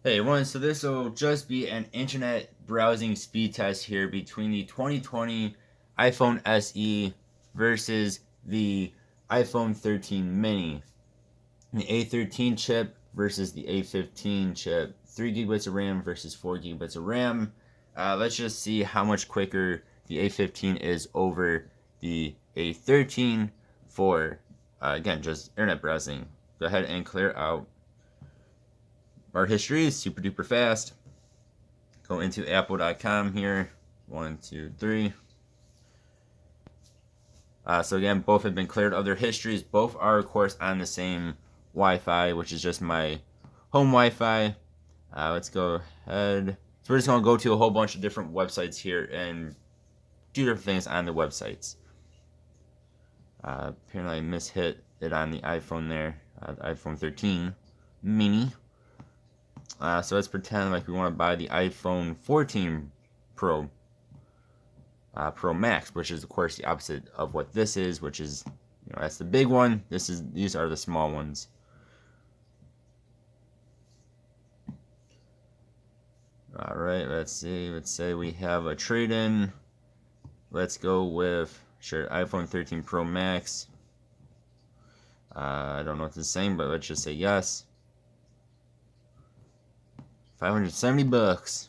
Hey everyone, so this will just be an internet browsing speed test here between the 2020 iPhone SE versus the iPhone 13 mini. The A13 chip versus the A15 chip. 3 gigabytes of RAM versus 4 gigabytes of RAM. Let's just see how much quicker the A15 is over the A13 for, again, just internet browsing. Go ahead and clear out our history is super duper fast. Go into apple.com here. One, two, three. So again, both have been cleared of their histories. Both are, of course, on the same Wi-Fi, which is just my home Wi-Fi. Let's go ahead. So we're just going to go to a whole bunch of different websites here and do different things on the websites. Apparently I mishit it on the iPhone there. The iPhone 13 mini. So let's pretend like we want to buy the iPhone 14 Pro. Pro Max, which is of course the opposite of what this is, which is, that's the big one. These are the small ones. All right, let's see. Let's say we have a trade-in. Let's go with iPhone 13 Pro Max. I don't know what this is saying, but let's just say yes. 570 bucks.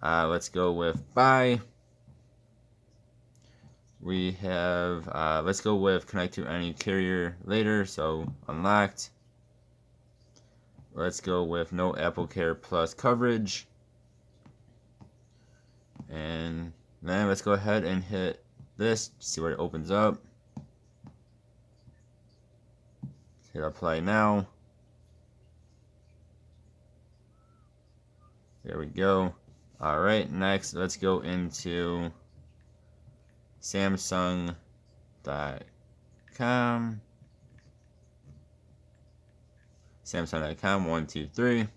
Let's go with buy. We have, let's go with connect to any carrier later, so unlocked. Let's go with no Apple Care Plus coverage. And then let's go ahead and hit this, see what it opens up. Hit apply now. There we go. All right, next let's go into Samsung.com. Samsung.com, 1, 2, 3.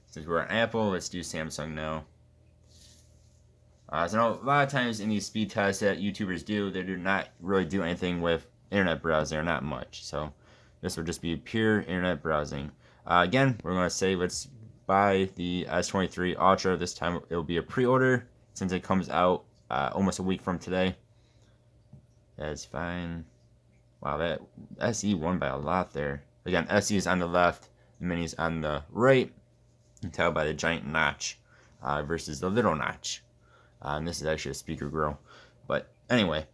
Since we're on Apple, let's do Samsung now. So a lot of times in these speed tests that YouTubers do, they do not really do anything with internet browsing, or not much. So this will just be pure internet browsing. Again, we're going to say let's buy the S23 Ultra. This time it will be a pre-order since it comes out almost a week from today. That's fine. Wow, that SE won by a lot there. Again, SE is on the left, the Mini is on the right. You can tell by the giant notch versus the little notch. And this is actually a speaker grill. But anyway,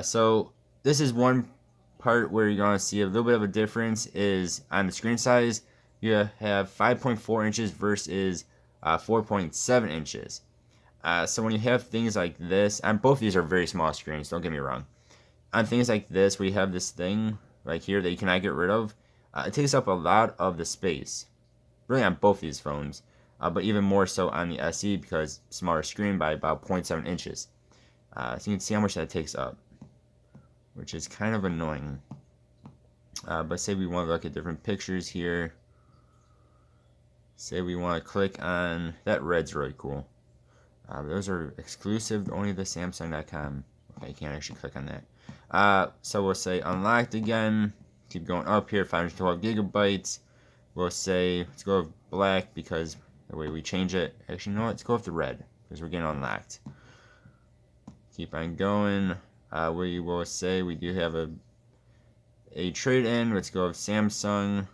so this is one part where you're going to see a little bit of a difference is on the screen size. You have 5.4 inches versus 4.7 inches. So when you have things like this, and both of these are very small screens, don't get me wrong. On things like this, where you have this thing right here that you cannot get rid of, it takes up a lot of the space. Really on both these phones. But even more so on the SE because smaller screen by about 0.7 inches. So you can see how much that takes up, which is kind of annoying. But say we want to look at different pictures here. Say we want to click on, that red's really cool. Those are exclusive only to Samsung.com. Okay, you can't actually click on that. So we'll say unlocked again. Keep going up here, 512 gigabytes. We'll say, let's go with black because the way we change it. Actually, no, let's go with the red because we're getting unlocked. Keep on going. We will say we do have a trade-in. Let's go with Samsung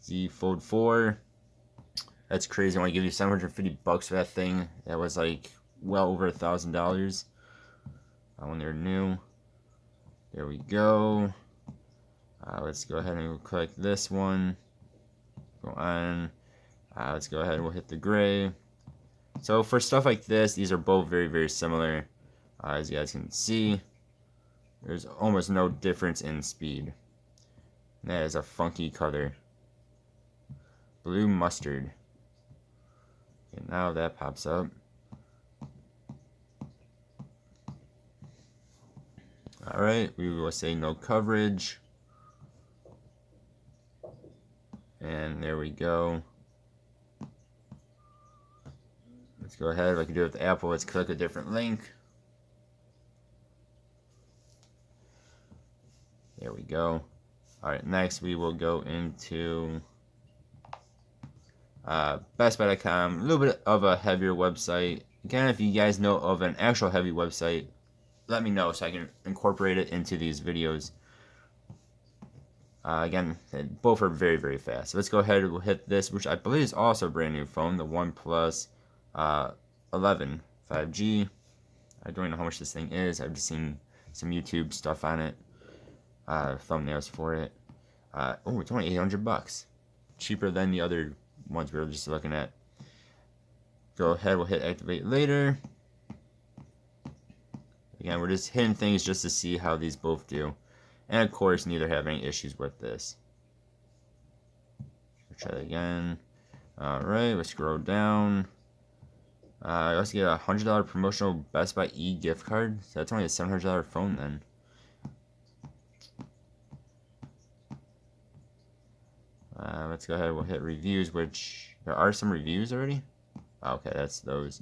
Z Fold 4. That's crazy. I want to give you 750 bucks for that thing. That was like well over $1,000 when they're new. There we go. Let's go ahead and click this one. Go on. Let's go ahead and we'll hit the gray. So for stuff like this, these are both very, very similar. As you guys can see, there's almost no difference in speed. And that is a funky color. Blue mustard. Okay, now that pops up. Alright, we will say no coverage. And there we go. Let's go ahead, like we do with Apple, let's click a different link. There we go. Alright, next we will go into BestBuy.com, a little bit of a heavier website. Again, if you guys know of an actual heavy website, let me know so I can incorporate it into these videos. Again, both are very, very fast. So let's go ahead and we'll hit this, which I believe is also a brand new phone, the OnePlus 11 5G. I don't know how much this thing is. I've just seen some YouTube stuff on it, thumbnails for it. Oh, it's only $800, cheaper than the other ones we were just looking at. Go ahead, we'll hit activate later. Again, we're just hitting things just to see how these both do. And of course, neither have any issues with this. We'll try that again. Alright, we'll scroll down. I also get a $100 promotional Best Buy gift card. So that's only a $700 phone then. Let's go ahead, we'll hit reviews, which there are some reviews already. Okay, that's those.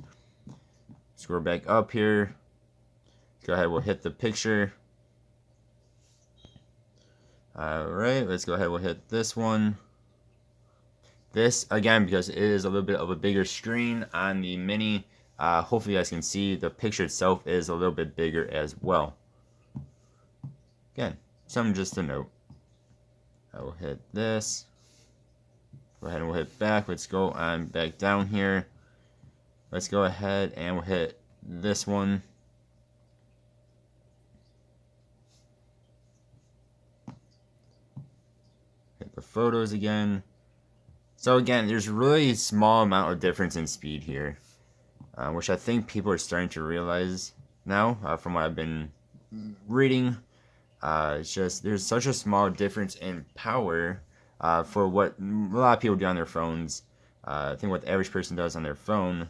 Scroll back up here. Go ahead, we'll hit the picture. Alright, let's go ahead, we'll hit this one. This, again, because it is a little bit of a bigger screen on the Mini, hopefully you guys can see the picture itself is a little bit bigger as well. Again, something just to note. I will hit this. Go ahead and we'll hit back. Let's go on back down here. Let's go ahead and we'll hit this one. Hit the photos again. So again, there's really a small amount of difference in speed here, which I think people are starting to realize now from what I've been reading. It's just there's such a small difference in power for what a lot of people do on their phones. I think what the average person does on their phone,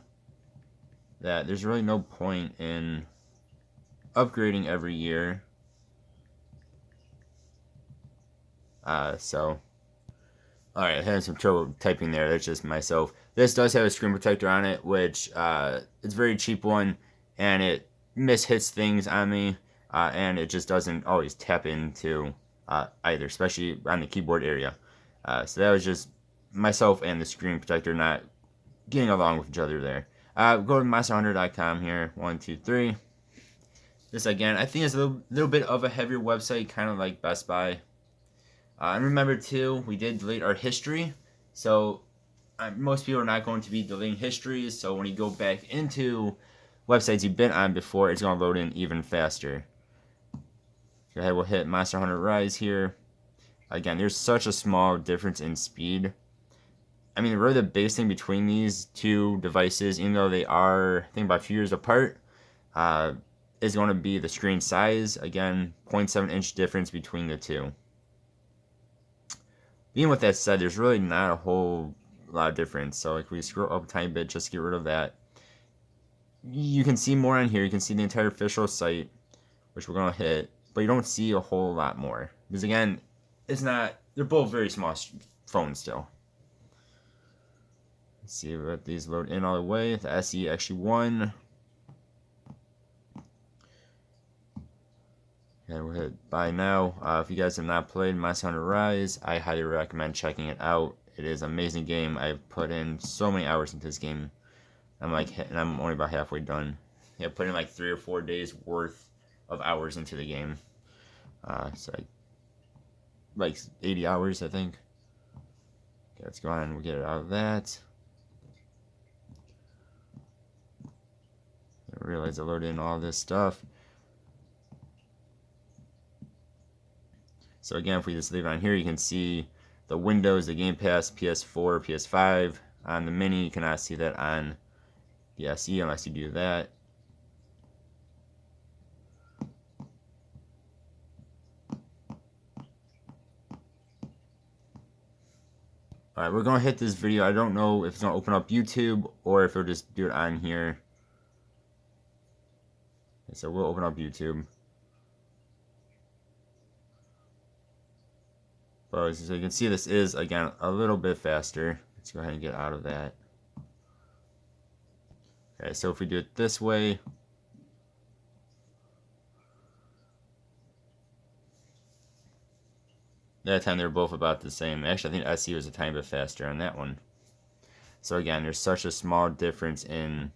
that there's really no point in upgrading every year. Alright, I had some trouble typing there. That's just myself. This does have a screen protector on it, which it's a very cheap one, and it mishits things on me, and it just doesn't always tap into either, especially on the keyboard area. So that was just myself and the screen protector not getting along with each other there. Go to monsterhunter.com here. 1, 2, 3. This again, I think is a little bit of a heavier website, kind of like Best Buy. And remember too, we did delete our history, so most people are not going to be deleting histories, so when you go back into websites you've been on before, it's going to load in even faster. Go ahead, we'll hit Monster Hunter Rise here. Again, there's such a small difference in speed. I mean, really the biggest thing between these two devices, even though they are, I think, about a few years apart, is going to be the screen size. Again, 0.7-inch difference between the two. Even with that said, there's really not a whole lot of difference. So if we scroll up a tiny bit, just get rid of that. You can see more on here. You can see the entire official site, which we're going to hit. But you don't see a whole lot more. Because again, it's not, they're both very small phones still. Let's see if these load in all the way. The SE actually won. And we'll hit buy now. If you guys have not played Monster Hunter Rise, I highly recommend checking it out. It is an amazing game. I've put in so many hours into this game. I'm only about halfway done. I put in like 3 or 4 days worth of hours into the game. So like 80 hours, I think. Okay, let's go on and we'll get it out of that. I realize I loaded in all this stuff. So again, if we just leave it on here, you can see the Windows, the Game Pass, PS4, PS5. On the Mini, you cannot see that on the SE unless you do that. Alright, we're going to hit this video. I don't know if it's going to open up YouTube or if it'll just do it on here. Okay, so we'll open up YouTube. But so you can see this is, again, a little bit faster. Let's go ahead and get out of that. Okay, so if we do it this way, that time they're both about the same. Actually, I think SE was a tiny bit faster on that one. So again, there's such a small difference in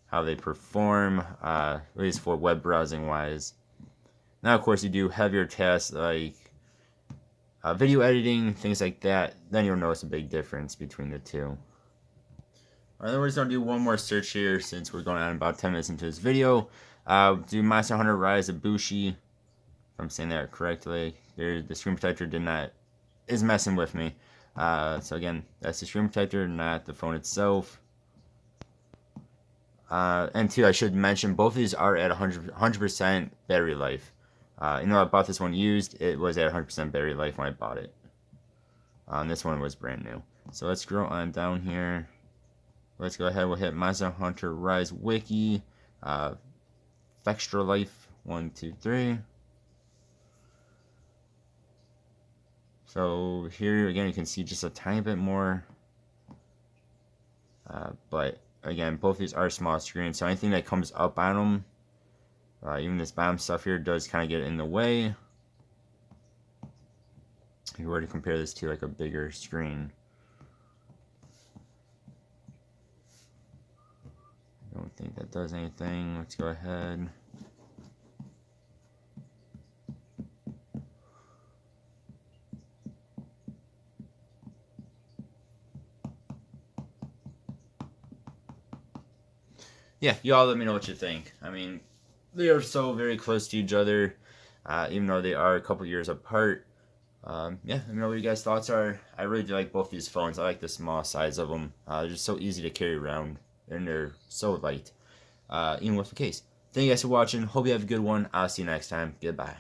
how they perform, at least for web browsing wise. Now, of course, you do heavier tasks like video editing, things like that, then you'll notice a big difference between the two. Alright, then we're just going to do one more search here since we're going on about 10 minutes into this video. Do Monster Hunter Rise of Bushi, if I'm saying that correctly. The screen protector is messing with me. So again, that's the screen protector, not the phone itself. And two, I should mention, both of these are at 100% battery life. You know, I bought this one used. It was at 100% battery life when I bought it. This one was brand new. So let's scroll on down here. Let's go ahead. We'll hit Monster Hunter Rise Wiki. Extra Life 1, 2, 3. So here again, you can see just a tiny bit more. But again, both of these are small screens. So anything that comes up on them, even this bottom stuff here, does kind of get in the way. If you were to compare this to like a bigger screen. I don't think that does anything. Let's go ahead. Yeah, you all let me know what you think. I mean, they are so very close to each other, even though they are a couple years apart. Yeah, let me know what you guys' thoughts are. I really do like both these phones. I like the small size of them. They're just so easy to carry around, and they're so light, even with the case. Thank you guys for watching. Hope you have a good one. I'll see you next time. Goodbye.